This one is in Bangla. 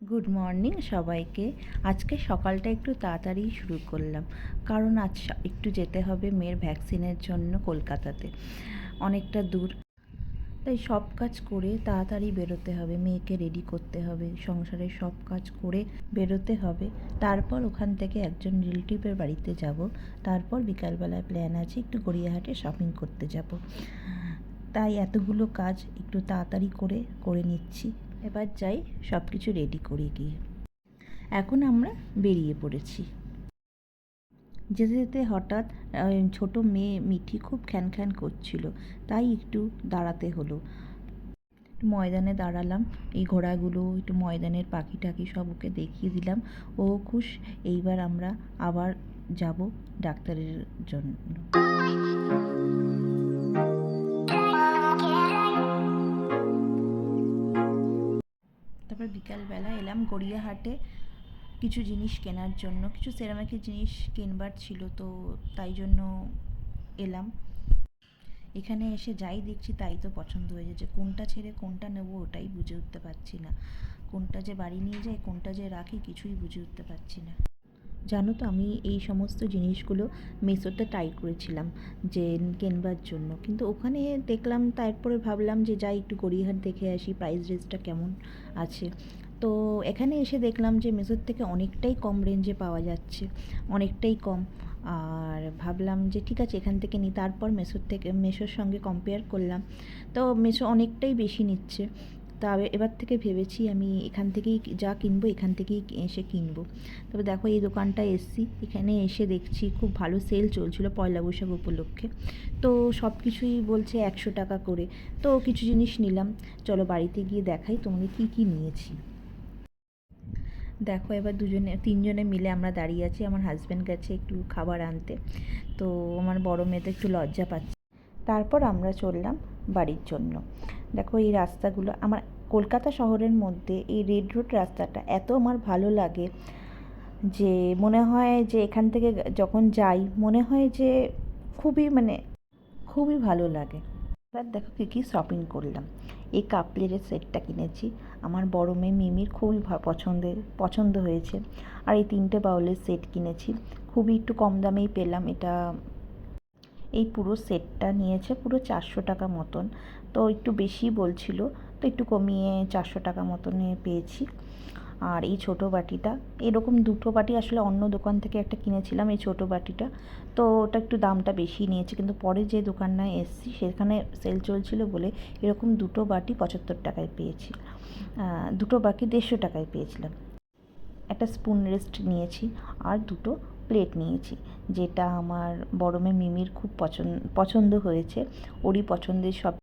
গুড মর্নিং সবাইকে। আজকে সকালটা একটু তাড়াতাড়ি শুরু করলাম, কারণ আজ একটু যেতে হবে মেয়ের ভ্যাকসিনের জন্য কলকাতাতে, অনেকটা দূর। তাই সব কাজ করে তাড়াতাড়ি বেরোতে হবে, মেয়েকে রেডি করতে হবে, সংসারের সব কাজ করে বেরোতে হবে। তারপর ওখান থেকে একজন রিলেটিভের বাড়িতে যাব, তারপর বিকালবেলায় প্ল্যান আছে একটু গড়িয়াহাটে শপিং করতে যাব। তাই এতগুলো কাজ একটু তাড়াতাড়ি করে নিচ্ছি। এবার যাই সব কিছু রেডি করে গিয়ে। এখন আমরা বেরিয়ে পড়েছি। যেতে যেতে হঠাৎ ছোট মেয়ে মিঠি খুব খ্যান খ্যান করছিল, তাই একটু দাঁড়াতে হলো। ময়দানে দাঁড়ালাম, এই ঘোড়াগুলো একটু ময়দানের পাখি টাখি সব ওকে দেখিয়ে দিলাম। ও খুশ। এইবার আমরা আবার যাব ডাক্তারের জন্য। তারপর বিকালবেলা এলাম গড়িয়াহাটে কিছু জিনিস কেনার জন্য, কিছু সেরামিকের জিনিস কিনবার ছিল, তো তাই জন্য এলাম। এখানে এসে যাই দেখছি তাই তো পছন্দ হয়ে যাচ্ছে, কোনটা ছেড়ে কোনটা নেব ওটাই বুঝে উঠতে পারছি না, কোনটা যে বাড়ি নিয়ে যাই কোনটা যে রাখি কিছুই বুঝে উঠতে পারছি না। জানো তো, আমি এই সমস্ত জিনিসগুলো মিশোতে ট্রাই করেছিলাম যে কেনবার জন্য, কিন্তু ওখানে দেখলাম, তারপরে ভাবলাম যে যাই একটু গড়িয়াহাট দেখে আসি প্রাইস রেঞ্জটা কেমন আছে। তো এখানে এসে দেখলাম যে মিশোর থেকে অনেকটাই কম রেঞ্জে পাওয়া যাচ্ছে, অনেকটাই কম। আর ভাবলাম যে ঠিক আছে এখান থেকে নিই। তারপর মিশোর সঙ্গে কম্পেয়ার করলাম, তো মিশো অনেকটাই বেশি নিচ্ছে। তা এবার থেকে ভেবেছি আমি এখান থেকেই যা কিনবো এখান থেকেই এসে কিনবো। তবে দেখো এই দোকানটায় এসছি, এখানে এসে দেখছি খুব ভালো সেল চলছিল পয়লা বৈশাখ উপলক্ষে। তো সব কিছুই বলছে 100 টাকা করে। তো কিছু জিনিস নিলাম, চলো বাড়িতে গিয়ে দেখাই তোমাকে কী কী নিয়েছি। দেখো এবার তিনজনে মিলে আমরা দাঁড়িয়ে আছি, আমার হাজব্যান্ড গেছে একটু খাবার আনতে, তো আমার বড় মেয়েতে একটু লজ্জা পাচ্ছে। তারপর আমরা চললাম বাড়ির জন্য। দেখো এই রাস্তাগুলো আমার কলকাতা শহরের মধ্যে এই রেড রোড রাস্তাটা এত আমার ভালো লাগে যে মনে হয় যে এখান থেকে যখন যাই মনে হয় যে খুবই ভালো লাগে। এবার দেখো কী কী শপিং করলাম। এই কাপ প্লেটের সেটটা কিনেছি, আমার বড় মেয়ে মিমির খুবই পছন্দ হয়েছে। আর এই 3টে বাউলের সেট কিনেছি, খুবই একটু কম দামেই পেলাম এটা। এই পুরো সেটটা নিয়েছে পুরো 400 টাকা মতন, তো একটু বেশি বলছিল, তো একটু কমিয়ে 400 টাকা মতনে পেয়েছি। আর এই ছোটো বাটিটা, এরকম দুটো বাটি আসলে অন্য দোকান থেকে একটা কিনেছিলাম এই ছোটো বাটিটা, তো ওটা একটু দামটা বেশি নিয়েছে, কিন্তু পরে যে দোকানটায় এসেছি সেখানে সেল চলছিল বলে এরকম দুটো বাটি 75 টাকায় পেয়েছি, দুটো বাটি 150 টাকায় পেয়েছিলাম। একটা স্পুন রেস্ট নিয়েছি আর দুটো প্লেট নিয়েছি, যেটা আমার বড় মেয়ে মিমির খুব পছন্দ হয়েছে, ওরই পছন্দের সব